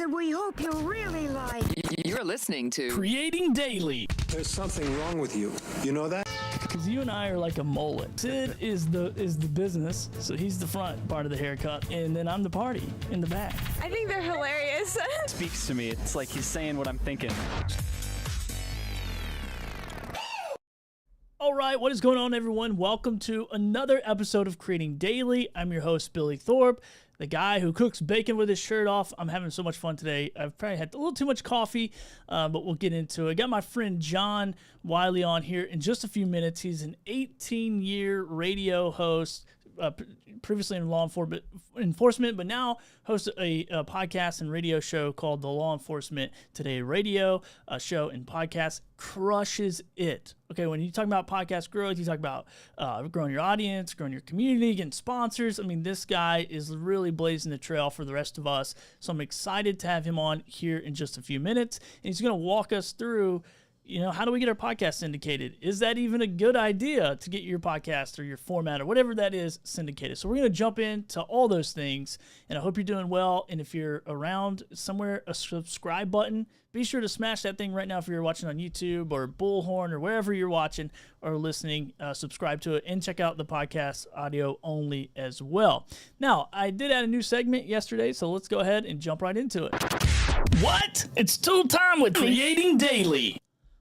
that we hope you'll really like. You're listening to Creating Daily. There's something wrong with you. You know that? Because you and I are like a mullet. Sid is the business, so he's the front part of the haircut, and then I'm the party in the back. I think they're hilarious. Speaks to me. It's like he's saying what I'm thinking. All right, what is going on, everyone? Welcome to another episode of Creating Daily. I'm your host, Billy Thorpe, the guy who cooks bacon with his shirt off. I'm having so much fun today. I've probably had a little too much coffee, but we'll get into it. I got my friend John Wiley on here in just a few minutes. He's an 18-year radio host, previously in law enforcement, but now hosts a podcast and radio show called The Law Enforcement Today Radio show and podcast. Crushes it. Okay, when you talk about podcast growth, you talk about growing your audience, growing your community, getting sponsors. I mean, this guy is really blazing the trail for the rest of us. So I'm excited to have him on here in just a few minutes. And he's going to walk us through, how do we get our podcast syndicated? Is that even a good idea to get your podcast or your format or whatever that is syndicated? So we're going to jump into all those things, and I hope you're doing well. And if you're around somewhere, a subscribe button, be sure to smash that thing right now if you're watching on YouTube or Bullhorn or wherever you're watching or listening. Subscribe to it and check out the podcast audio only as well. Now, I did add a new segment yesterday, so let's go ahead and jump right into it. What? It's tool time with Creating Daily.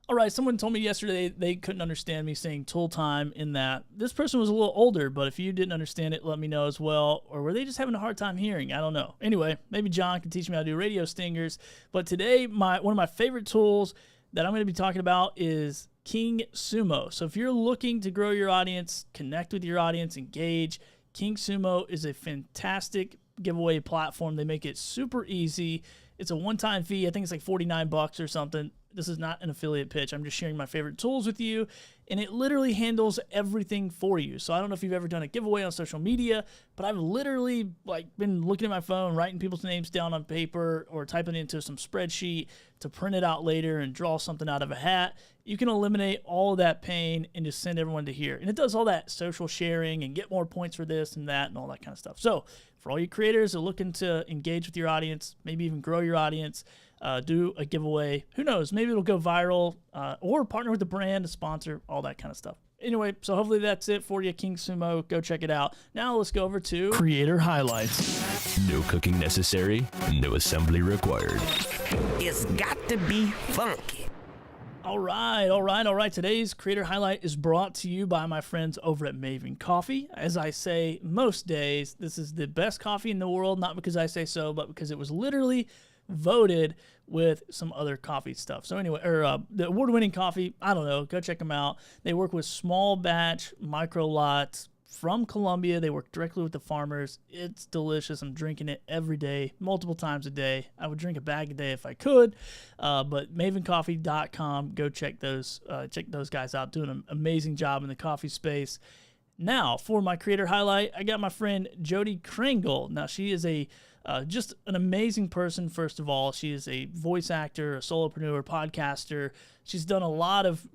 All right, someone told me yesterday they couldn't understand me saying tool time in that this person was a little older, but if you didn't understand it, let me know as well. Or were they just having a hard time hearing? I don't know. Anyway, maybe John can teach me how to do radio stingers. But today, one of my favorite tools that I'm going to be talking about is King Sumo. So if you're looking to grow your audience, connect with your audience, engage, King Sumo is a fantastic giveaway platform. They make it super easy. It's a one-time fee. I think it's like $49 or something. This is not an affiliate pitch. I'm just sharing my favorite tools with you, and it literally handles everything for you. So I don't know if you've ever done a giveaway on social media, but I've literally been looking at my phone, writing people's names down on paper or typing it into some spreadsheet to print it out later and draw something out of a hat. You can eliminate all of that pain and just send everyone to here. And it does all that social sharing and get more points for this and that and all that kind of stuff. So for all you creators who are looking to engage with your audience, maybe even grow your audience, do a giveaway. Who knows? Maybe it'll go viral or partner with the brand, a sponsor, all that kind of stuff. Anyway, so hopefully that's it for you, King Sumo. Go check it out. Now let's go over to Creator Highlights. No cooking necessary, no assembly required. It's got to be funky. All right. Today's Creator Highlight is brought to you by my friends over at Maven Coffee. As I say most days, this is the best coffee in the world, not because I say so, but because it was literally voted with some other coffee stuff. So anyway, the award-winning coffee, I don't know, go check them out. They work with small batch micro lots from Colombia. They work directly with the farmers. It's delicious. I'm drinking it every day, multiple times a day. I would drink a bag a day if I could, but mavencoffee.com, go check those guys out, doing an amazing job in the coffee space. Now, for my creator highlight, I got my friend Jody Kringle. Now, she is just an amazing person, first of all. She is a voice actor, a solopreneur, podcaster. She's done a lot of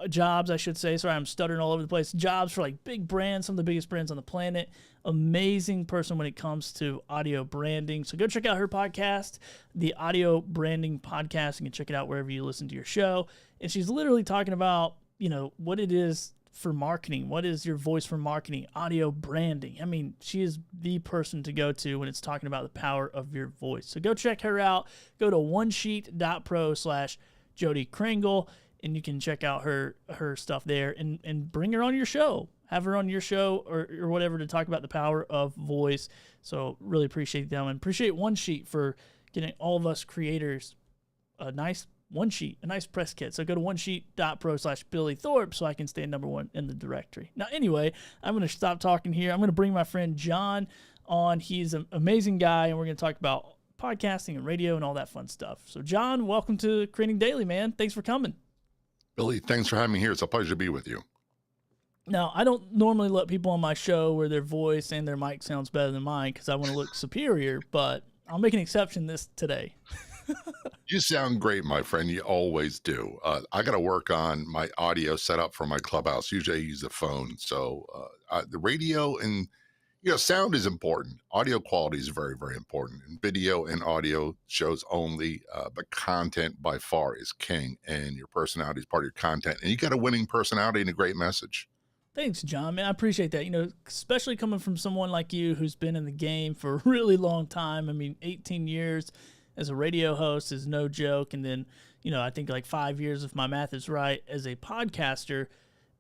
jobs, I should say. Sorry, I'm stuttering all over the place. Jobs for big brands, some of the biggest brands on the planet. Amazing person when it comes to audio branding. So go check out her podcast, the Audio Branding Podcast. You can check it out wherever you listen to your show. And she's literally talking about, what it is for marketing. What is your voice for marketing? Audio branding. I mean, she is the person to go to when it's talking about the power of your voice. So go check her out. Go to onesheet.pro/Jody Kringle, and you can check out her stuff there and bring her on your show. Have her on your show or whatever to talk about the power of voice. So really appreciate them and appreciate One Sheet for getting all of us creators a nice One Sheet, a nice press kit. So go to onesheet.pro/Billy Thorpe so I can stay number one in the directory. Now, anyway, I'm going to stop talking here. I'm going to bring my friend John on. He's an amazing guy, and we're going to talk about podcasting and radio and all that fun stuff. So, John, welcome to Creating Daily, man. Thanks for coming. Billy, thanks for having me here. It's a pleasure to be with you. Now, I don't normally let people on my show where their voice and their mic sounds better than mine because I want to look superior, but I'll make an exception today. You sound great, my friend. You always do. I got to work on my audio setup for my Clubhouse. Usually I use a phone. So the radio and Sound is important. Audio quality is very, very important. And video and audio shows only, but content by far is king, and your personality is part of your content. And you got a winning personality and a great message. Thanks, John. Man, I appreciate that. Especially coming from someone like you who's been in the game for a really long time. I mean, 18 years as a radio host is no joke. And then, I think like 5 years, if my math is right, as a podcaster.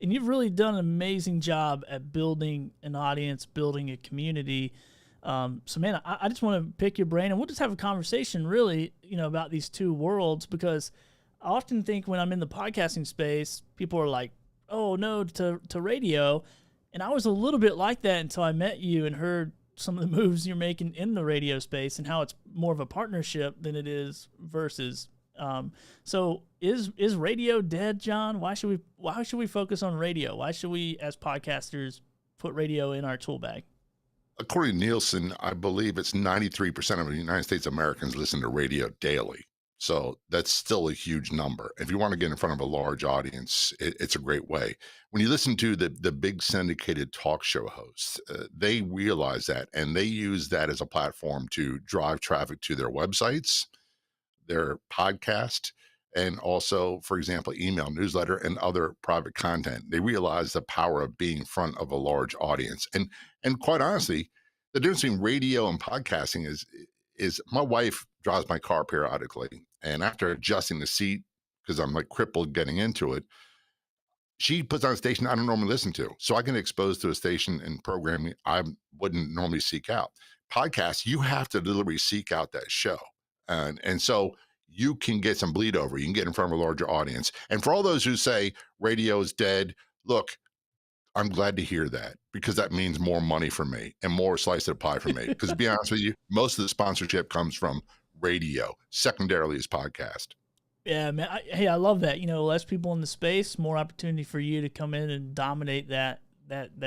And you've really done an amazing job at building an audience, building a community. So, man, I just want to pick your brain, and we'll just have a conversation, really, about these two worlds, because I often think when I'm in the podcasting space, people are like, oh, no, to radio. And I was a little bit like that until I met you and heard some of the moves you're making in the radio space and how it's more of a partnership than it is versus. So is radio dead, John? Why should we focus on radio? Why should we, as podcasters, put radio in our tool bag? According to Nielsen, I believe it's 93% of the United States Americans listen to radio daily. So that's still a huge number. If you want to get in front of a large audience, it's a great way. When you listen to the big syndicated talk show hosts, they realize that, and they use that as a platform to drive traffic to their websites, their podcast, and also, for example, email, newsletter, and other private content. They realize the power of being in front of a large audience. And quite honestly, the difference between radio and podcasting is my wife drives my car periodically, and after adjusting the seat, because I'm like crippled getting into it, she puts on a station I don't normally listen to. So I get exposed to a station and programming I wouldn't normally seek out. Podcasts, you have to deliberately seek out that show. And so you can get some bleed over. You can get in front of a larger audience. And for all those who say radio is dead, look, I'm glad to hear that, because that means more money for me and more slice of the pie for me. Because to be honest with you, most of the sponsorship comes from radio. Secondarily is podcast. Yeah, man. I love that. Less people in the space, more opportunity for you to come in and dominate that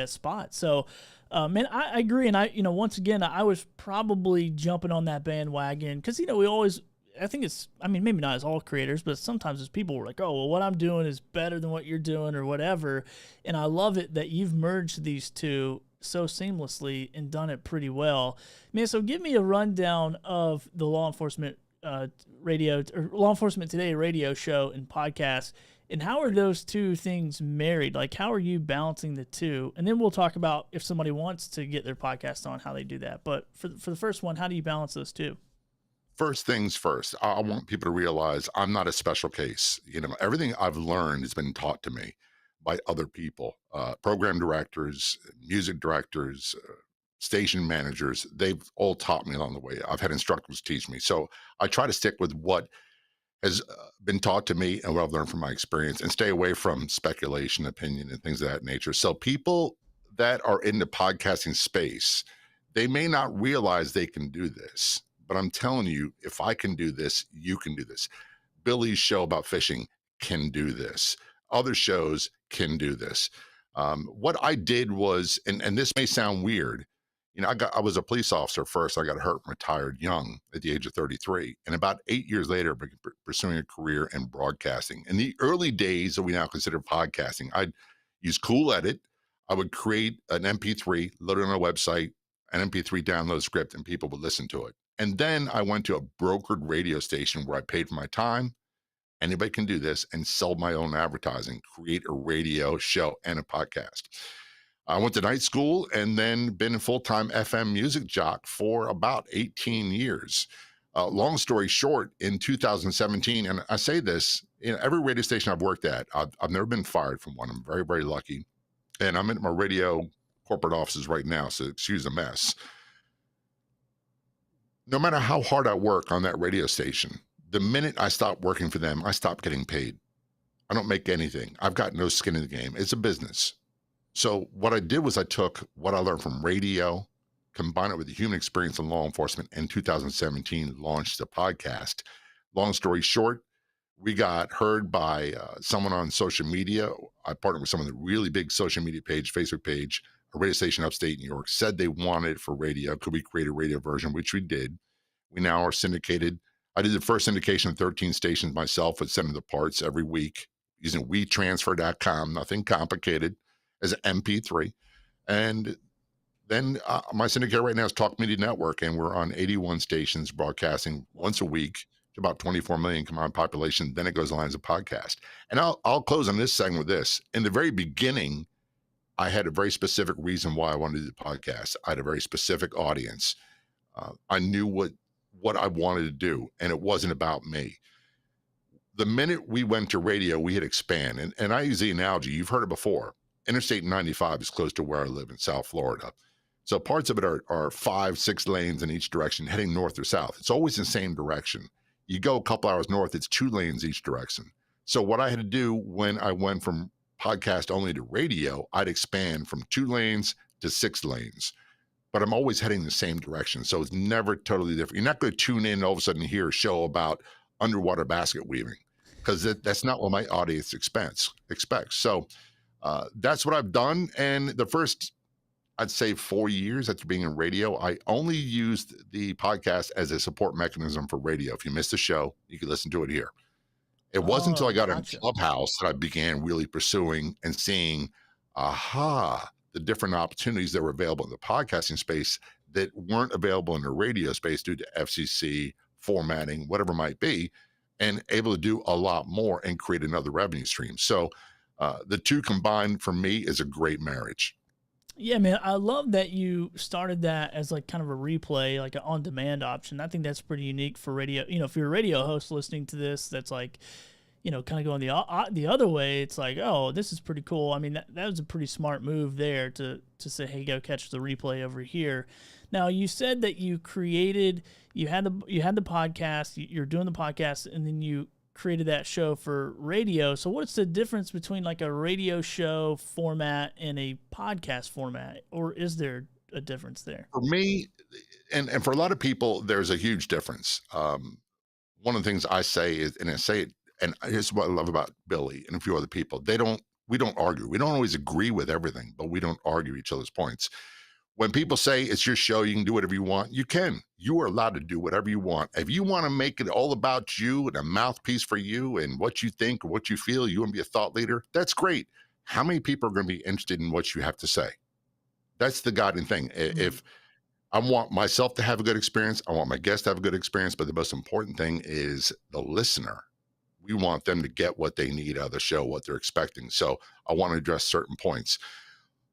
spot. So, man, I agree. And once again, I was probably jumping on that bandwagon because, we always, I think maybe not as all creators, but sometimes as people were like, oh, well, what I'm doing is better than what you're doing or whatever. And I love it that you've merged these two so seamlessly and done it pretty well. Man, so give me a rundown of the Law Enforcement Law Enforcement Today radio show and podcast. And how are those two things married? Like, how are you balancing the two? And then we'll talk about if somebody wants to get their podcast on, how they do that. But for the first one, how do you balance those two? First things first, I want people to realize I'm not a special case. Everything I've learned has been taught to me by other people, program directors, music directors, station managers. They've all taught me along the way. I've had instructors teach me. So I try to stick with what has been taught to me and what I've learned from my experience, and stay away from speculation, opinion, and things of that nature. So people that are in the podcasting space, they may not realize they can do this, but I'm telling you, if I can do this, you can do this. Billy's show about fishing can do this. Other shows can do this. What I did was, and this may sound weird, I was a police officer first. I got hurt and retired young at the age of 33. And about 8 years later, pursuing a career in broadcasting. In the early days that we now consider podcasting, I'd use Cool Edit. I would create an MP3, load it on a website, an MP3 download script, and people would listen to it. And then I went to a brokered radio station where I paid for my time. Anybody can do this, and sell my own advertising, create a radio show and a podcast. I went to night school and then been a full-time FM music jock for about 18 years. Long story short, in 2017, and I say this, every radio station I've worked at, I've never been fired from one. I'm very, very lucky. And I'm in my radio corporate offices right now, so excuse the mess. No matter how hard I work on that radio station, the minute I stop working for them, I stop getting paid. I don't make anything. I've got no skin in the game. It's a business. So what I did was I took what I learned from radio, combined it with the human experience in law enforcement, and in 2017 launched the podcast. Long story short, we got heard by someone on social media. I partnered with someone with a really big social media page, Facebook page, a radio station upstate New York, said they wanted it for radio. Could we create a radio version, which we did. We now are syndicated. I did the first syndication of 13 stations myself with sending the parts every week using WeTransfer.com, nothing complicated, as an MP3. And Then my syndicate right now is Talk Media Network, and we're on 81 stations broadcasting once a week to about 24 million combined population. Then it goes on as a podcast. And I'll close on this segment with this. In the very beginning, I had a very specific reason why I wanted to do the podcast. I had a very specific audience. I knew what I wanted to do, and it wasn't about me. The minute we went to radio, we hit expand. And I use the analogy, you've heard it before. Interstate 95 is close to where I live in South Florida. So parts of it are 5, 6 lanes in each direction, heading north or south. It's always the same direction. You go a couple hours north, it's 2 lanes each direction. So what I had to do when I went from podcast only to radio, I'd expand from 2 lanes to 6 lanes. But I'm always heading the same direction. So it's never totally different. You're not going to tune in and all of a sudden hear a show about underwater basket weaving, because that's not what my audience expects. So that's what I've done. And the first, I'd say 4 years after being in radio, I only used the podcast as a support mechanism for radio. If you missed the show, you can listen to it here. It wasn't until I got in Clubhouse that I began really pursuing and seeing, the different opportunities that were available in the podcasting space that weren't available in the radio space due to FCC, formatting, whatever it might be, and able to do a lot more and create another revenue stream. So the two combined for me is a great marriage. Yeah, man, I love that you started that as like kind of a replay, like an on-demand option. I think that's pretty unique for radio. You know, if you're a radio host listening to this, that's like, you know, kind of going the other way. It's like, oh, this is pretty cool. I mean, that was a pretty smart move there to say, hey, go catch the replay over here. Now, you said that you had the podcast, you're doing the podcast, and then you created that show for radio. So what's the difference between like a radio show format and a podcast format, or is there a difference there? For me, and for a lot of people, there's a huge difference. One of the things I say is, and I say it, and here's what I love about Billy and a few other people. We don't argue. We don't always agree with everything, but we don't argue each other's points. When people say it's your show, you can do whatever you want, you can. You are allowed to do whatever you want. If you want to make it all about you and a mouthpiece for you and what you think or what you feel, you want to be a thought leader, that's great. How many people are going to be interested in what you have to say? That's the guiding thing. If I want myself to have a good experience, I want my guests to have a good experience, but the most important thing is the listener. We want them to get what they need out of the show, what they're expecting. So I want to address certain points.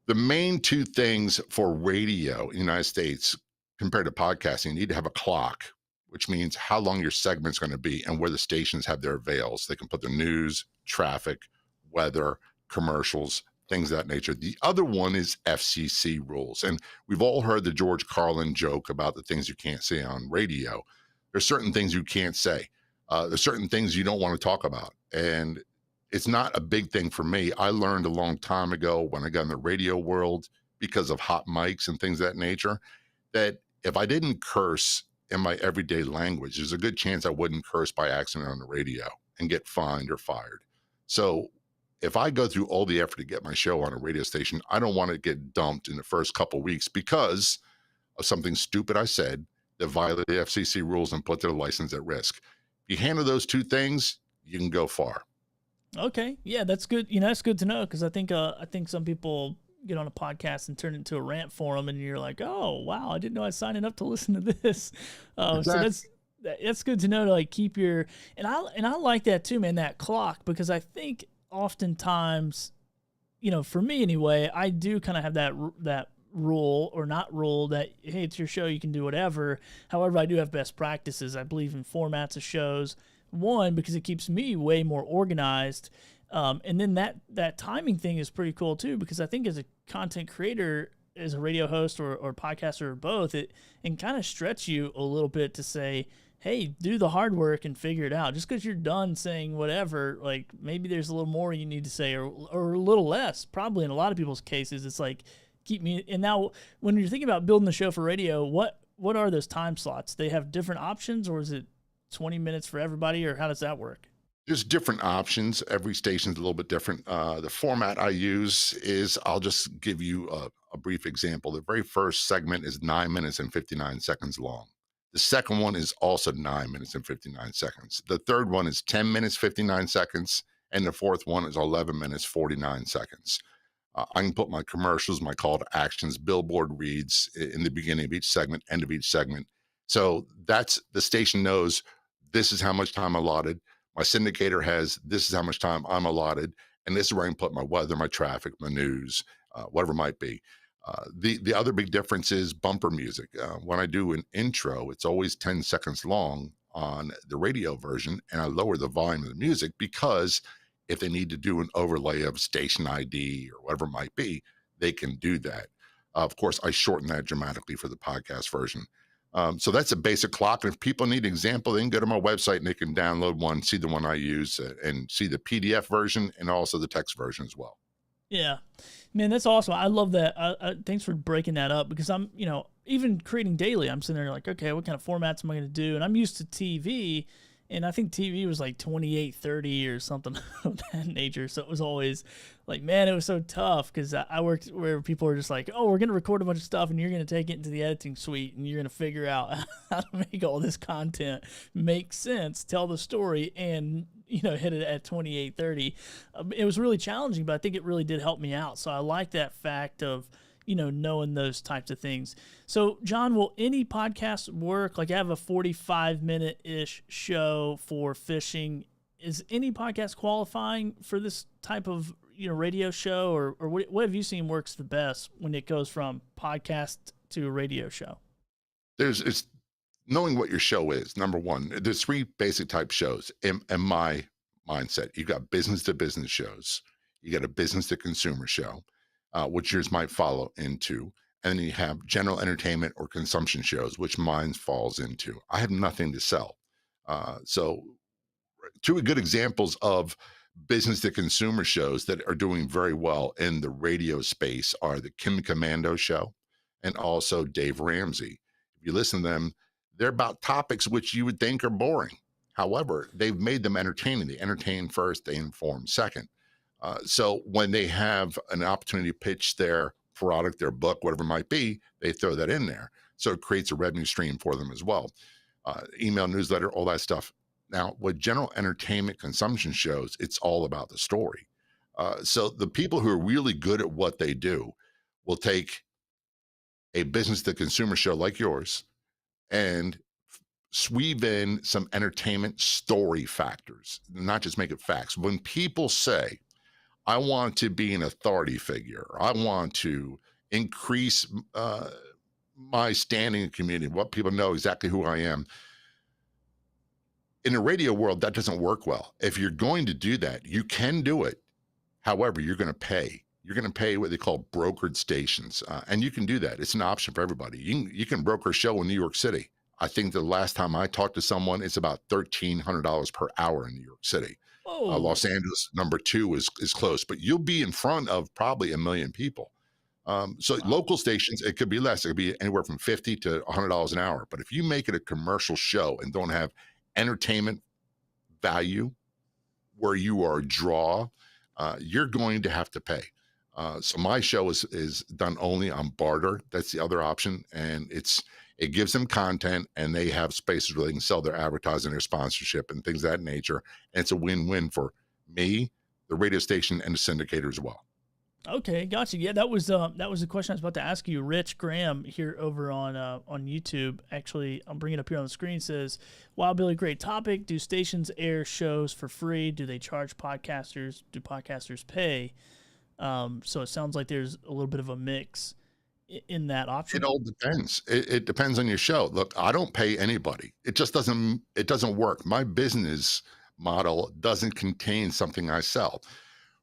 The main two things for radio in the United States compared to podcasting, you need to have a clock, which means how long your segment's going to be and where the stations have their avails. They can put their news, traffic, weather, commercials, things of that nature. The other one is FCC rules. And we've all heard the George Carlin joke about the things you can't say on radio. There's certain things you can't say. There's certain things you don't want to talk about. And it's not a big thing for me. I learned a long time ago when I got in the radio world because of hot mics and things of that nature, that if I didn't curse in my everyday language, there's a good chance I wouldn't curse by accident on the radio and get fined or fired. So if I go through all the effort to get my show on a radio station, I don't want to get dumped in the first couple of weeks because of something stupid I said that violated the FCC rules and put their license at risk. If you handle those two things, you can go far. Okay. Yeah, that's good. You know, that's good to know, because I think some people get on a podcast and turn it into a rant forum, and you're like, oh, wow, I didn't know I was signing up to listen to this. Exactly. So that's good to know, to like keep your, and I like that too, man, that clock, because I think oftentimes, you know, for me anyway, I do kind of have that rule or not rule that, hey, it's your show, you can do whatever. However, I do have best practices. I believe in formats of shows. One, because it keeps me way more organized. And then that timing thing is pretty cool too, because I think as a content creator, as a radio host or podcaster or both, it can kind of stretch you a little bit to say, hey, do the hard work and figure it out. Just because you're done saying whatever, like maybe there's a little more you need to say, or a little less. Probably in a lot of people's cases, it's like, keep me. And now when you're thinking about building the show for radio, what are those time slots? They have different options, or is it 20 minutes for everybody, or how does that work? There's different options. Every station's a little bit different. The format I use is, I'll just give you a brief example. The very first segment is 9 minutes and 59 seconds long. The second one is also 9 minutes and 59 seconds. The third one is 10 minutes, 59 seconds. And the fourth one is 11 minutes, 49 seconds. I can put my commercials, my call to actions, billboard reads in the beginning of each segment, end of each segment. So that's the station knows this is how much time allotted. My syndicator has this is how much time I'm allotted, and this is where I can put my weather, my traffic, my news, whatever it might be. The other big difference is bumper music. When I do an intro, it's always 10 seconds long on the radio version, and I lower the volume of the music because if they need to do an overlay of station ID or whatever it might be, they can do that. Of course, I shorten that dramatically for the podcast version. So that's a basic clock. And if people need an example, they can go to my website and they can download one, see the one I use, and see the PDF version and also the text version as well. Yeah, man, that's awesome. I love that. Thanks for breaking that up because I'm, even creating daily, I'm sitting there like, okay, what kind of formats am I going to do? And I'm used to TV, and I think TV was like 28:30 or something of that nature. So it was always like, man, it was so tough because I worked where people are just like, oh, we're going to record a bunch of stuff and you're going to take it into the editing suite and you're going to figure out how to make all this content make sense, tell the story, and hit it at 28:30. It was really challenging, but I think it really did help me out. So I like that fact of knowing those types of things. So, John, will any podcast work? Like, I have a 45-minute-ish show for fishing. Is any podcast qualifying for this type of radio show, or what have you seen works the best when it goes from podcast to a radio show? It's knowing what your show is. Number one, there's three basic type shows in my mindset. You've got business to business shows. You got a business to consumer show, which yours might follow into. And then you have general entertainment or consumption shows, which mine falls into. I have nothing to sell. So two good examples of business to consumer shows that are doing very well in the radio space are the Kim Commando show and also Dave Ramsey. If you listen to them, they're about topics which you would think are boring. However, they've made them entertaining. They entertain first, they inform second. So when they have an opportunity to pitch their product, their book, whatever it might be, they throw that in there. So it creates a revenue stream for them as well. Email, newsletter, all that stuff. Now, with general entertainment consumption shows, it's all about the story. So the people who are really good at what they do will take a business to consumer show like yours and weave in some entertainment story factors, not just make it facts. When people say, I want to be an authority figure, I want to increase my standing in the community, what people know exactly who I am. In the radio world, that doesn't work well. If you're going to do that, you can do it. However, you're going to pay. You're going to pay what they call brokered stations. And you can do that. It's an option for everybody. You can broker a show in New York City. I think the last time I talked to someone, it's about $1,300 per hour in New York City. Los Angeles, number 2, is close, but you'll be in front of probably 1 million people. So local stations, it could be less. It could be anywhere from $50 to $100 an hour. But if you make it a commercial show and don't have entertainment value where you are a draw, you're going to have to pay. So my show is done only on barter. That's the other option. And it gives them content, and they have spaces where they can sell their advertising, their sponsorship, and things of that nature. And it's a win-win for me, the radio station, and the syndicator as well. Okay, gotcha. Yeah, that was a question I was about to ask you. Rich Graham here over on YouTube. Actually, I'm bringing it up here on the screen. Says, "Wow, Billy, great topic. Do stations air shows for free? Do they charge podcasters? Do podcasters pay?" So it sounds like there's a little bit of a mix in that option. It all depends. It depends on your show. Look, I don't pay anybody. It just doesn't work. My business model doesn't contain something I sell.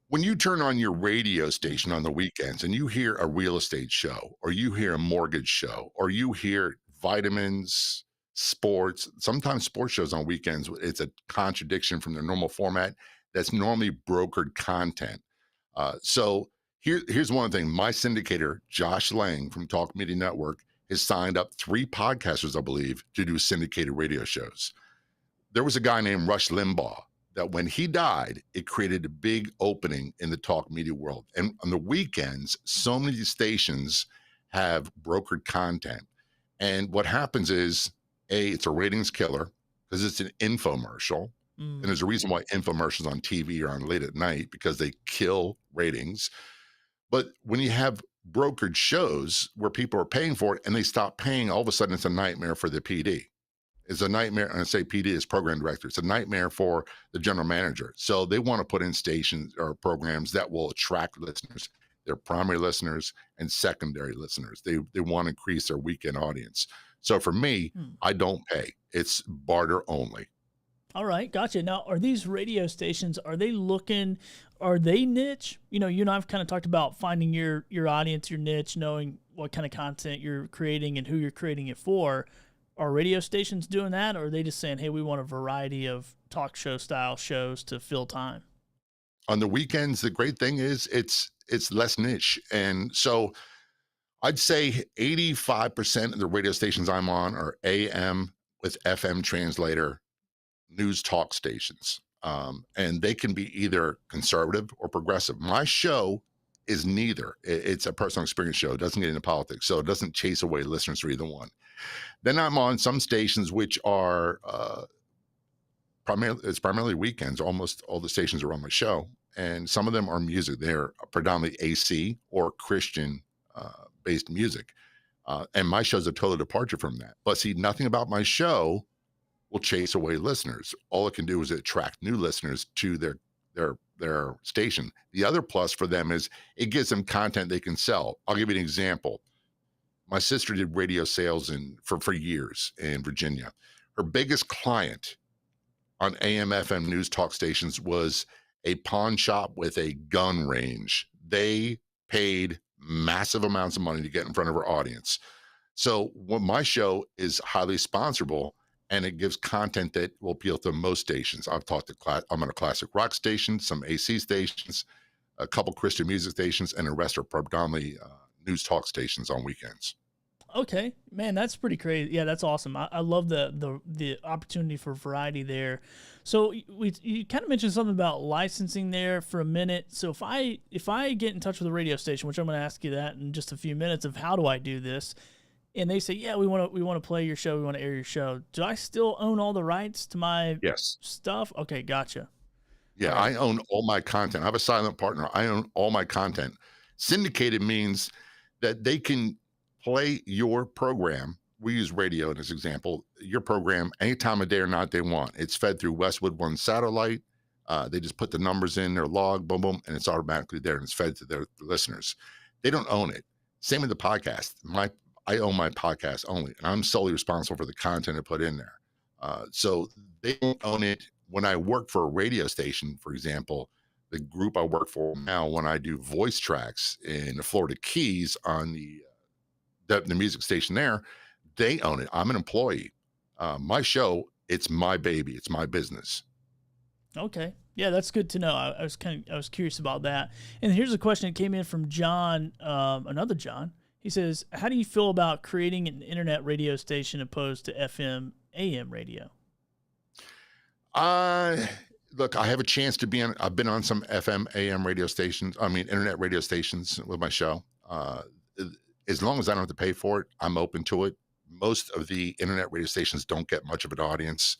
When you turn on your radio station on the weekends and you hear a real estate show, or you hear a mortgage show, or you hear vitamins, sports, sometimes sports shows on weekends, it's a contradiction from their normal format. That's normally brokered content. So here's one thing. My syndicator, Josh Lang from Talk Media Network, has signed up 3 podcasters, I believe, to do syndicated radio shows. There was a guy named Rush Limbaugh that when he died, it created a big opening in the talk media world. And on the weekends, so many stations have brokered content. And what happens is, it's a ratings killer because it's an infomercial. And there's a reason why infomercials on TV are on late at night, because they kill ratings. But when you have brokered shows where people are paying for it and they stop paying, all of a sudden it's a nightmare for the PD. It's a nightmare. And I say PD is program director. It's a nightmare for the general manager. So they want to put in stations or programs that will attract listeners, their primary listeners and secondary listeners. They want to increase their weekend audience. So for me, I don't pay. It's barter only. All right, gotcha. Now, are these radio stations, are they niche? You know, you and I've kind of talked about finding your audience, your niche, knowing what kind of content you're creating and who you're creating it for. Are radio stations doing that, or are they just saying, hey, we want a variety of talk show style shows to fill time? On the weekends, the great thing is it's less niche. And so I'd say 85% of the radio stations I'm on are AM with FM translator news talk stations. And they can be either conservative or progressive. My show is neither. It's a personal experience show. It doesn't get into politics, so it doesn't chase away listeners for either one. Then I'm on some stations which are primarily weekends. Almost all the stations are on my show, and some of them are music. They're predominantly AC or Christian based music. And my show's a total departure from that. But see, nothing about my show will chase away listeners. All it can do is attract new listeners to their station. The other plus for them is it gives them content they can sell. I'll give you an example. My sister did radio sales for years in Virginia. Her biggest client on AM, FM news talk stations was a pawn shop with a gun range. They paid massive amounts of money to get in front of her audience. So when my show is highly sponsorable, and it gives content that will appeal to most stations. I'm on a classic rock station, some AC stations, a couple Christian music stations, and the rest are predominantly news talk stations on weekends. Okay, man, that's pretty crazy. Yeah, that's awesome. I love the opportunity for variety there. So you kind of mentioned something about licensing there for a minute. So if I get in touch with a radio station, which I'm going to ask you that in just a few minutes, of how do I do this? And they say, yeah, we want to play your show, we want to air your show. Do I still own all the rights to my stuff? Okay, gotcha. Yeah, I own all my content. I have a silent partner. I own all my content. Syndicated means that they can play your program. We use radio as an example. Your program any time of day or night they want. It's fed through Westwood One satellite. They just put the numbers in their log, boom, boom, and it's automatically there and it's fed to their listeners. They don't own it. Same with the podcast. I own my podcast only, and I'm solely responsible for the content I put in there. So they don't own it. When I work for a radio station, for example, the group I work for now, when I do voice tracks in the Florida Keys on the music station there, they own it. I'm an employee. My show, it's my baby. It's my business. Okay. Yeah, that's good to know. I was curious about that. And here's a question that came in from John, another John. He says, how do you feel about creating an internet radio station opposed to FM, AM radio? Look, I have a chance to be on, I've been on some FM, AM radio stations, internet radio stations with my show. As long as I don't have to pay for it, I'm open to it. Most of the internet radio stations don't get much of an audience.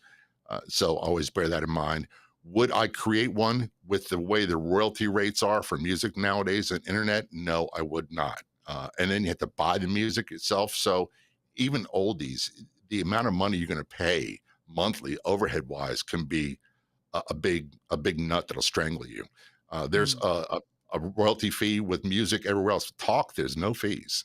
So always bear that in mind. Would I create one with the way the royalty rates are for music nowadays and internet? No, I would not. And then you have to buy the music itself. So even oldies, the amount of money you're going to pay monthly overhead wise can be a big nut that'll strangle you. There's a royalty fee with music everywhere else. Talk, there's no fees.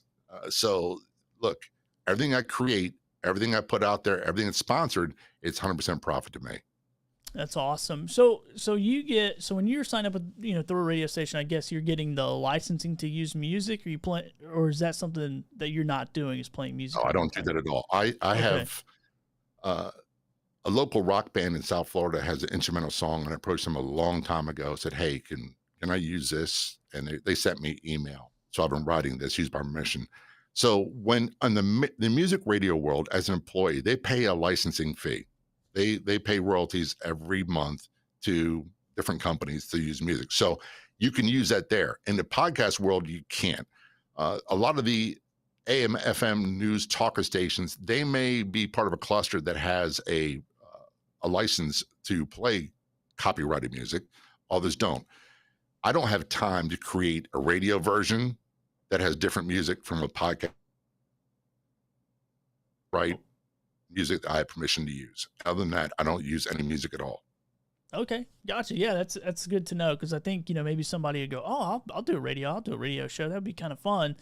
So look, everything I create, everything I put out there, everything that's sponsored, it's 100% profit to me. That's awesome. So when you're signed up with, through a radio station, I guess you're getting the licensing to use music, or is that something that you're not doing, is playing music? No, I don't do that at all. I have a local rock band in South Florida has an instrumental song, and I approached them a long time ago, said, hey, can I use this? And they sent me email. So I've been writing this, used by permission. So when on the music radio world, as an employee, they pay a licensing fee. They pay royalties every month to different companies to use music. So you can use that there. In the podcast world, you can't. A lot of the AM, FM news talker stations, they may be part of a cluster that has a license to play copyrighted music. Others don't. I don't have time to create a radio version that has different music from a podcast, right? Music that I have permission to use. Other than that, I don't use any music at all. Okay, gotcha. Yeah, that's good to know, because I think, maybe somebody would go, oh, I'll do a radio show. That'd be kind of fun.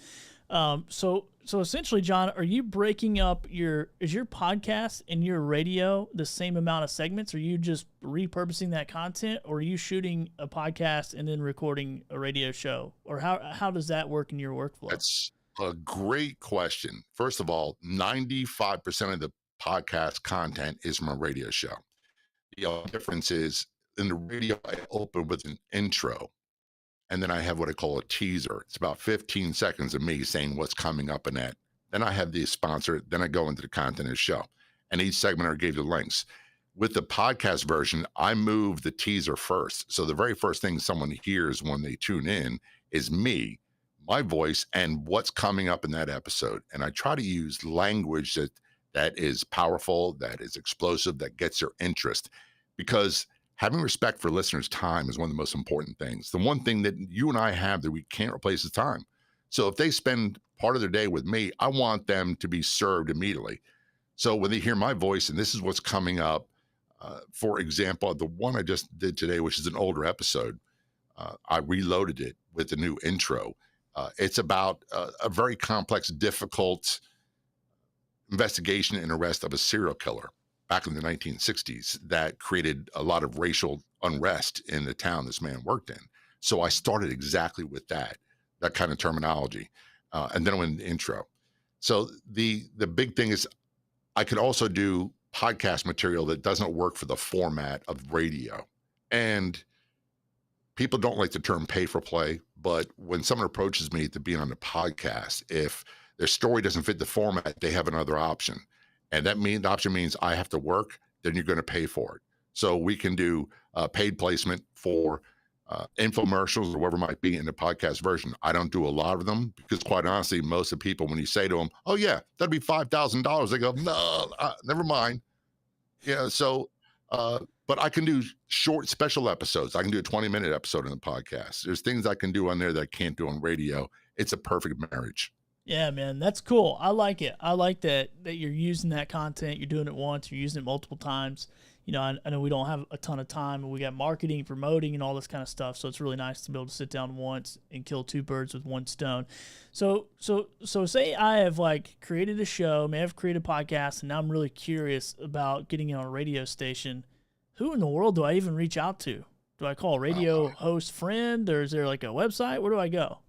So essentially, John, are you breaking up is your podcast and your radio the same amount of segments? Are you just repurposing that content, or are you shooting a podcast and then recording a radio show? Or how does that work in your workflow? That's a great question. First of all, 95% of the podcast content is from a radio show. The only difference is in the radio, I open with an intro, and then I have what I call a teaser. It's about 15 seconds of me saying what's coming up in that. Then I have the sponsor. Then I go into the content of the show. And each segment I gave you links. With the podcast version, I move the teaser first. So the very first thing someone hears when they tune in is me, my voice, and what's coming up in that episode. And I try to use language that is powerful, that is explosive, that gets their interest. Because having respect for listeners' time is one of the most important things. The one thing that you and I have that we can't replace is time. So if they spend part of their day with me, I want them to be served immediately. So when they hear my voice and this is what's coming up, for example, the one I just did today, which is an older episode, I reloaded it with the new intro. It's about a very complex, difficult investigation and arrest of a serial killer back in the 1960s that created a lot of racial unrest in the town this man worked in. So I started exactly with that kind of terminology. And then I went in the intro. So the big thing is I could also do podcast material that doesn't work for the format of radio. And people don't like the term pay for play, but when someone approaches me to be on the podcast, if their story doesn't fit the format, they have another option. And the option means I have to work, then you're going to pay for it. So we can do paid placement for infomercials or whatever it might be in the podcast version. I don't do a lot of them because, quite honestly, most of the people, when you say to them, oh, yeah, that'd be $5,000, they go, no, never mind. Yeah, so, but I can do short special episodes. I can do a 20-minute episode in the podcast. There's things I can do on there that I can't do on radio. It's a perfect marriage. Yeah, man, that's cool. I like it. I like that you're using that content. You're doing it once. You're using it multiple times. I know we don't have a ton of time, and we got marketing, promoting, and all this kind of stuff. So it's really nice to be able to sit down once and kill two birds with one stone. So say I have created a show, may have created a podcast, and now I'm really curious about getting it on a radio station. Who in the world do I even reach out to? Do I call a radio host friend, or is there a website? Where do I go?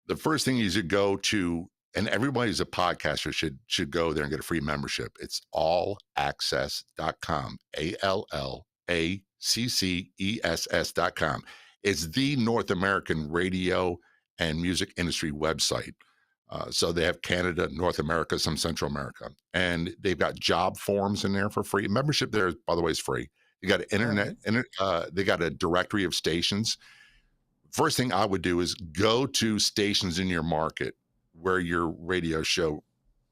The first thing is you go to, and everybody who's a podcaster should go there and get a free membership. It's allaccess.com, ALLACCESS.com. It's the North American radio and music industry website. So they have Canada, North America, some Central America, and they've got job forms in there for free. Membership there, by the way, is free. You got internet, they got a directory of stations. First thing I would do is go to stations in your market where your radio show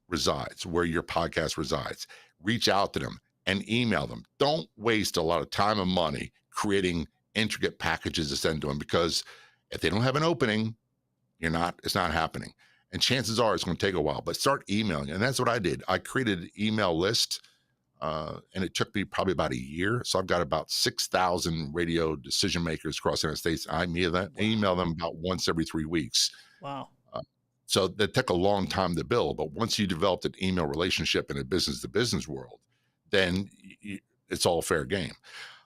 resides, where your podcast resides. Reach out to them and email them. Don't waste a lot of time and money creating intricate packages to send to them, because if they don't have an opening, it's not happening. And chances are it's going to take a while, but start emailing. And that's what I did. I created an email list, and it took me probably about a year. So I've got about 6,000 radio decision makers across the United States. I email them about once every 3 weeks. Wow. So that took a long time to build, but once you developed an email relationship in a business-to-business world, then it's all fair game.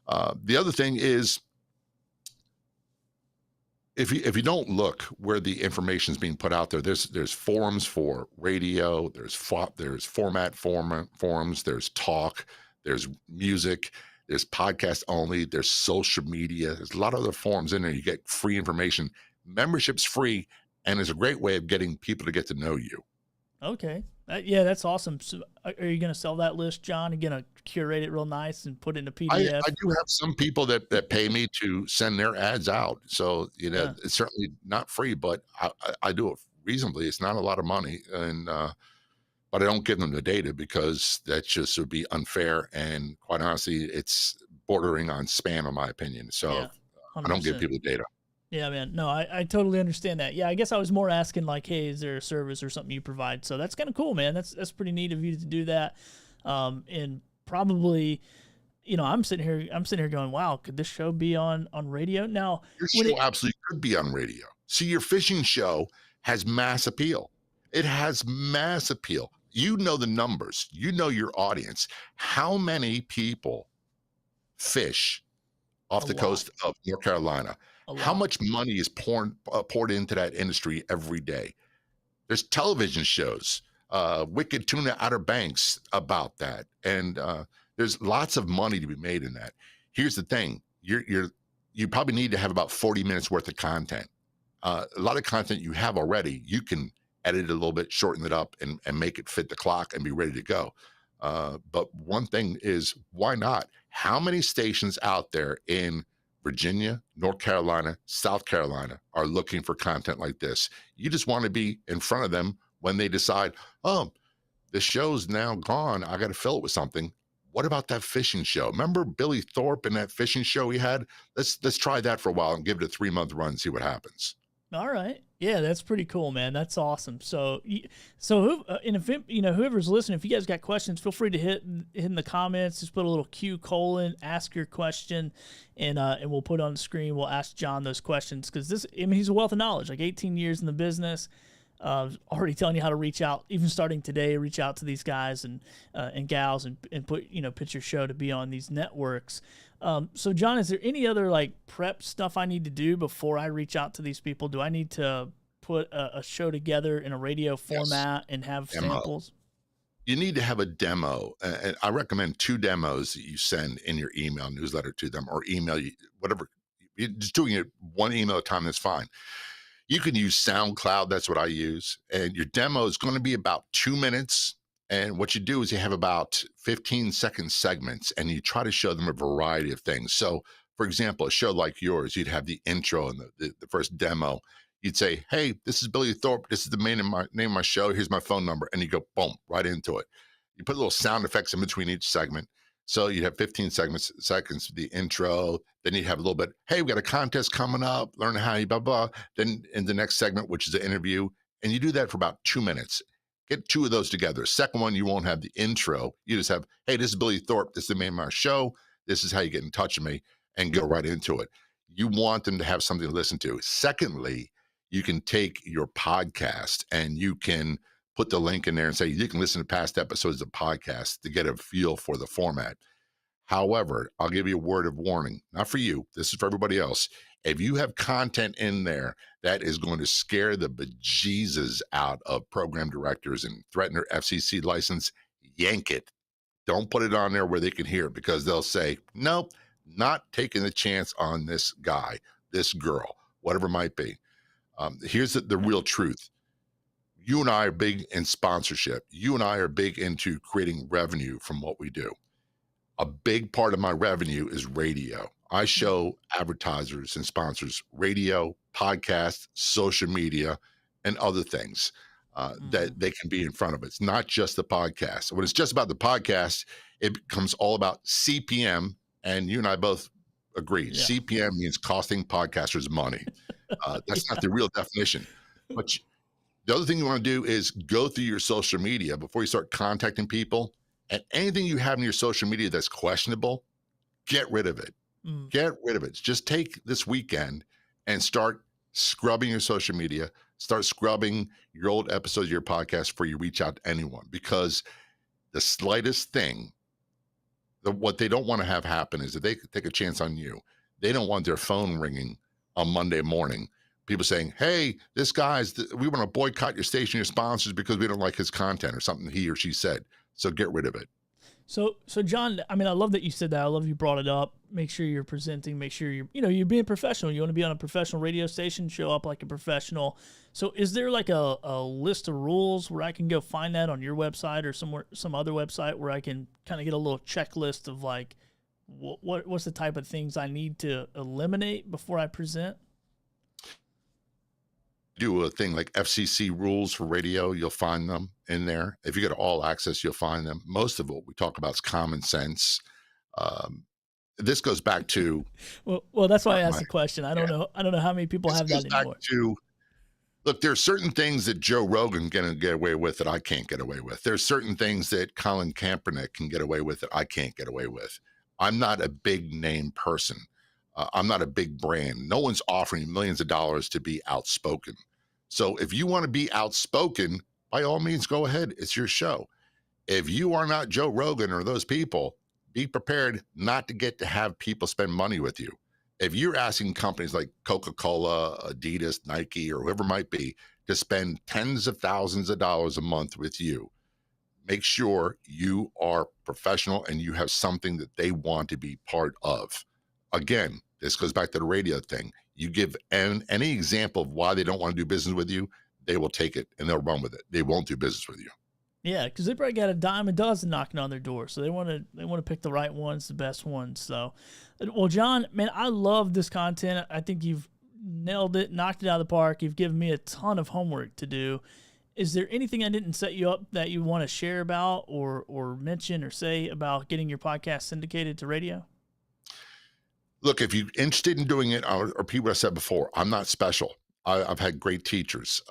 The other thing is, if you don't look where the information is being put out there, there's forums for radio, there's format forums, there's talk, there's music, there's podcast only, there's social media. There's a lot of other forums in there. You get free information. Membership's free. And it's a great way of getting people to get to know you. Okay. Yeah, that's awesome. So are you going to sell that list, John? Are you going to curate it real nice and put it in a PDF? I do have some people that pay me to send their ads out. So, It's certainly not free, but I do it reasonably. It's not a lot of money. And but I don't give them the data because that just would be unfair. And quite honestly, it's bordering on spam, in my opinion. So Yeah, I don't give people the data. Yeah, man. No, I totally understand that. Yeah, I guess I was more asking like, hey, is there a service or something you provide? So that's kind of cool, man. That's pretty neat of you to do that. And probably, I'm sitting here going, wow, could this show be on radio? Now, Your when show it, absolutely could be on radio. See, your fishing show has mass appeal. It has mass appeal. You know the numbers. You know your audience. How many people fish off a the lot, coast of North Carolina? a How lot. much money is poured into that industry every day? There's television shows, Wicked Tuna Outer Banks about that, and there's lots of money to be made in that. Here's the thing: you probably need to have about 40 minutes worth of content. A lot of content you have already, you can edit it a little bit, shorten it up, and make it fit the clock and be ready to go. But one thing is, why not? How many stations out there in Virginia, North Carolina, South Carolina are looking for content like this? You just want to be in front of them when they decide, oh, the show's now gone. I got to fill it with something. What about that fishing show? Remember Billy Thorpe and that fishing show he had? Let's try that for a while and give it a 3-month run and see what happens. All right. Yeah, that's pretty cool, man. That's awesome. So, and if whoever's listening, if you guys got questions, feel free to hit in the comments. Just put a little Q : ask your question, and we'll put it on the screen. We'll ask John those questions because he's a wealth of knowledge. Like 18 years in the business, already telling you how to reach out. Even starting today, reach out to these guys and gals and pitch your show to be on these networks. So John, is there any other like prep stuff I need to do before I reach out to these people? Do I need to put a show together in a radio format and have samples? You need to have a demo. And I recommend 2 demos that you send in your email newsletter to them, or email you, whatever. You're just doing it 1 email at a time, that's fine. You can use SoundCloud. That's what I use. And your demo is going to be about 2 minutes. And what you do is you have about 15-second segments, and you try to show them a variety of things. So, for example, a show like yours, you'd have the intro and the first demo. You'd say, hey, this is Billy Thorpe. This is the name of my show. Here's my phone number. And you go, boom, right into it. You put little sound effects in between each segment. So you'd have 15 seconds, the intro. Then you'd have a little bit, hey, we got a contest coming up. Learn how you blah, blah. Then in the next segment, which is the interview. And you do that for about 2 minutes. Get 2 of those together. Second one, you won't have the intro. You just have, hey, this is Billy Thorpe. This is the name of our show. This is how you get in touch with me, and go right into it. You want them to have something to listen to. Secondly, you can take your podcast and you can put the link in there and say, you can listen to past episodes of podcasts to get a feel for the format. However, I'll give you a word of warning, not for you. This is for everybody else. If you have content in there that is going to scare the bejesus out of program directors and threaten their FCC license, yank it. Don't put it on there where they can hear it, because they'll say, nope, not taking the chance on this guy, this girl, whatever it might be. Here's the real truth. You and I are big in sponsorship. You and I are big into creating revenue from what we do. A big part of my revenue is radio. I show advertisers and sponsors radio, podcasts, social media, and other things that they can be in front of. It's not just the podcast. When it's just about the podcast, it becomes all about CPM. And you and I both agree. Yeah. CPM means costing podcasters money. That's not the real definition. But the other thing you want to do is go through your social media before you start contacting people. And anything you have in your social media that's questionable, get rid of it. Get rid of it. Just take this weekend and start scrubbing your social media. Start scrubbing your old episodes of your podcast before you reach out to anyone. Because the slightest thing, what they don't want to have happen is that they take a chance on you. They don't want their phone ringing on Monday morning. People saying, hey, this guy's, we want to boycott your station, your sponsors, because we don't like his content or something he or she said. So get rid of it. So John, I mean, I love that you said that. I love you brought it up. Make sure you're presenting, make sure you're being professional. You want to be on a professional radio station, show up like a professional. So is there like a list of rules where I can go find that on your website or some other website where I can kind of get a little checklist of like, what's the type of things I need to eliminate before I present? Do a thing like FCC Rules for radio, you'll find them in there. If you go to All Access, you'll find them. Most of what we talk about is common sense. this goes back to Well, that's why I asked the question. I don't know how many people have that anymore. Look, there's certain things that Joe Rogan can get away with that I can't get away with. There's certain things that Colin Kaepernick can get away with that I can't get away with. I'm not a big name person. I'm not a big brand. No one's offering millions of dollars to be outspoken. So if you want to be outspoken, by all means, go ahead. It's your show. If you are not Joe Rogan or those people, be prepared not to get to have people spend money with you. If you're asking companies like Coca-Cola, Adidas, Nike, or whoever it might be to spend tens of thousands of dollars a month with you, make sure you are professional and you have something that they want to be part of. Again, this goes back to the radio thing. You give any example of why they don't want to do business with you, they will take it and they'll run with it. They won't do business with you. Yeah, because they probably got a dime a dozen knocking on their door, so they want to pick the right ones, the best ones. So, well, John, man, I love this content. I think you've nailed it, knocked it out of the park. You've given me a ton of homework to do. Is there anything I didn't set you up that you want to share about, or mention, or say about getting your podcast syndicated to radio? Look, if you're interested in doing it, or repeat what I said before, I'm not special. I've had great teachers.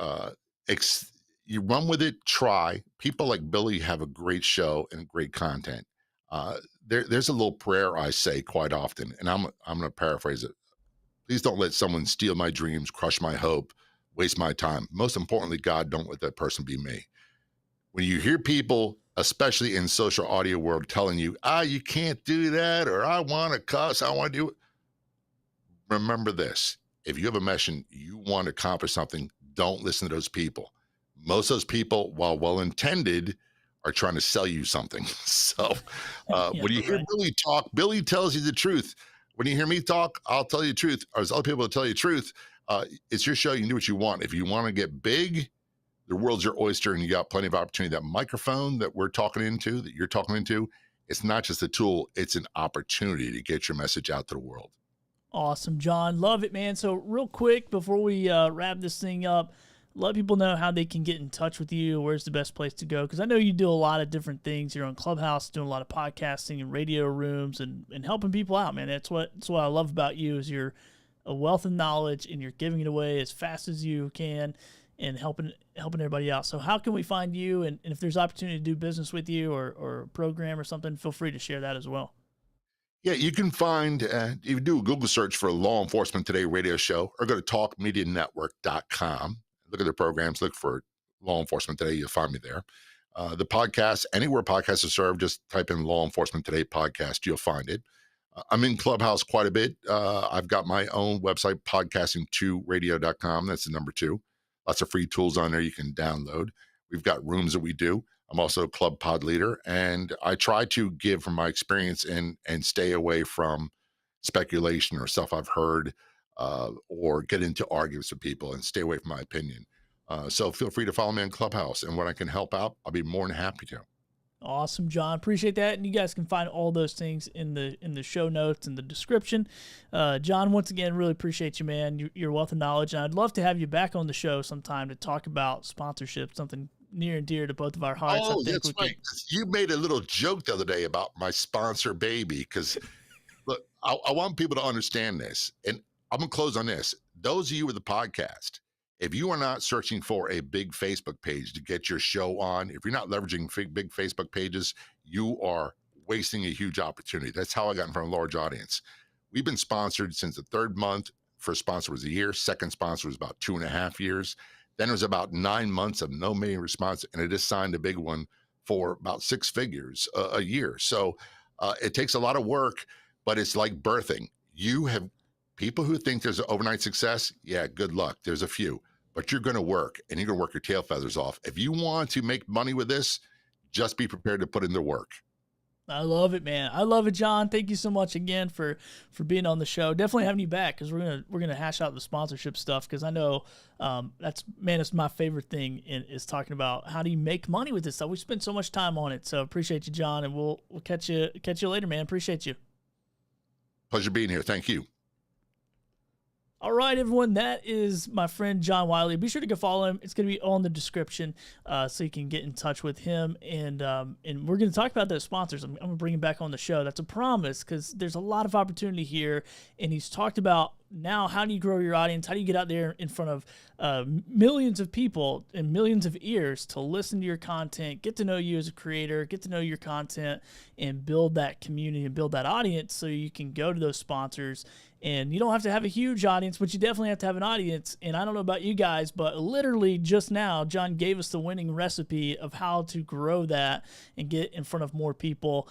You run with it, try. People like Billy have a great show and great content. There's a little prayer I say quite often, and I'm going to paraphrase it. Please don't let someone steal my dreams, crush my hope, waste my time. Most importantly, God, don't let that person be me. When you hear people, especially in social audio world, telling you, you can't do that, or I want to cuss, I want to do it. Remember this. If you have a mission, you want to accomplish something, don't listen to those people. Most of those people, while well-intended, are trying to sell you something. So when you hear Billy talk, Billy tells you the truth. When you hear me talk, I'll tell you the truth. Or as other people will tell you the truth. It's your show. You can do what you want. If you want to get big, the world's your oyster, and you got plenty of opportunity. That microphone that we're talking into, that you're talking into, it's not just a tool. It's an opportunity to get your message out to the world. Awesome, John. Love it, man. So real quick, before we wrap this thing up, let people know how they can get in touch with you. Where's the best place to go? Because I know you do a lot of different things. You're on Clubhouse, doing a lot of podcasting and radio rooms, and helping people out, man. That's what I love about you, is you're a wealth of knowledge, and you're giving it away as fast as you can, and helping everybody out. So how can we find you? And if there's opportunity to do business with you, or a program or something, feel free to share that as well. Yeah, you can find, you do a Google search for Law Enforcement Today radio show, or go to talkmedianetwork.com. Look at the programs, look for Law Enforcement Today, you'll find me there. The podcast, anywhere podcasts are served, just type in Law Enforcement Today podcast, you'll find it. I'm in Clubhouse quite a bit. I've got my own website, podcasting2radio.com. That's the number 2. Lots of free tools on there you can download. We've got rooms that we do. I'm also a club pod leader, and I try to give from my experience and stay away from speculation or stuff I've heard, or get into arguments with people, and stay away from my opinion. So feel free to follow me on Clubhouse, and when I can help out, I'll be more than happy to. Awesome, John. Appreciate that. And you guys can find all those things in the show notes and the description. John, once again, really appreciate you, man. Your wealth of knowledge. And I'd love to have you back on the show sometime to talk about sponsorship, something near and dear to both of our hearts. Oh, that's right. You made a little joke the other day about my sponsor baby, because look, I want people to understand this. And I'm going to close on this. Those of you with the podcast, if you are not searching for a big Facebook page to get your show on, if you're not leveraging big Facebook pages, you are wasting a huge opportunity. That's how I got in front of a large audience. We've been sponsored since the 3rd month. First sponsor was a year. Second sponsor was about 2.5 years. Then it was about 9 months of no mail response, and I just signed a big one for about 6 figures a year. So it takes a lot of work, but it's like birthing. You have people who think there's an overnight success. Yeah, good luck. There's a few. But you're going to work, and you're going to work your tail feathers off. If you want to make money with this, just be prepared to put in the work. I love it, man. I love it, John. Thank you so much again for being on the show. Definitely having you back, because we're gonna hash out the sponsorship stuff, because I know it's my favorite thing is talking about how do you make money with this stuff. We spend so much time on it. So appreciate you, John, and we'll catch you later, man. Appreciate you. Pleasure being here. Thank you. All right, everyone, that is my friend John Wiley. Be sure to go follow him. It's going to be all in the description, so you can get in touch with him. And we're going to talk about those sponsors. I'm going to bring him back on the show. That's a promise, because there's a lot of opportunity here. And he's talked about now, how do you grow your audience? How do you get out there in front of millions of people and millions of ears to listen to your content, get to know you as a creator, get to know your content, and build that community and build that audience so you can go to those sponsors. And you don't have to have a huge audience, but you definitely have to have an audience. And I don't know about you guys, but literally just now, John gave us the winning recipe of how to grow that and get in front of more people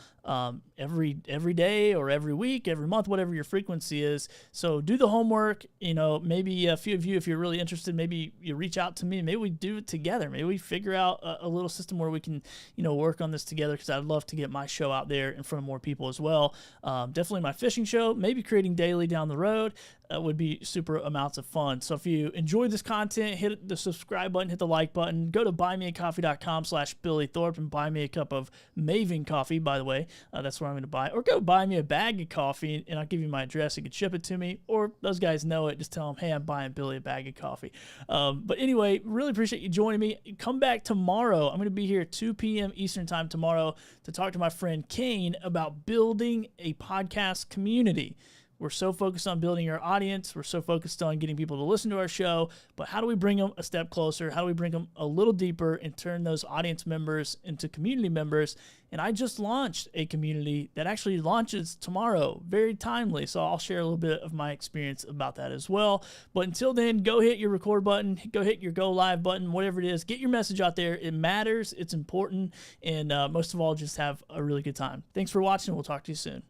every day or every week, every month, whatever your frequency is. So do the homework. You know, maybe a few of you, if you're really interested, maybe you reach out to me. Maybe we do it together. Maybe we figure out a little system where we can, work on this together, because I'd love to get my show out there in front of more people as well. Definitely my fishing show, maybe creating daily down the road. Would be super amounts of fun. So if you enjoy this content, hit the subscribe button, hit the like button, go to buymeacoffee.com/Billy Thorpe and buy me a cup of Maven coffee, by the way. That's where I'm going to buy. Or go buy me a bag of coffee, and I'll give you my address. You can ship it to me. Or those guys know it. Just tell them, hey, I'm buying Billy a bag of coffee. But anyway, really appreciate you joining me. Come back tomorrow. I'm going to be here 2 p.m. Eastern time tomorrow to talk to my friend Kane about building a podcast community. We're so focused on building our audience. We're so focused on getting people to listen to our show. But how do we bring them a step closer? How do we bring them a little deeper and turn those audience members into community members? And I just launched a community that actually launches tomorrow. Very timely. So I'll share a little bit of my experience about that as well. But until then, go hit your record button. Go hit your go live button, whatever it is. Get your message out there. It matters. It's important. And most of all, just have a really good time. Thanks for watching. We'll talk to you soon.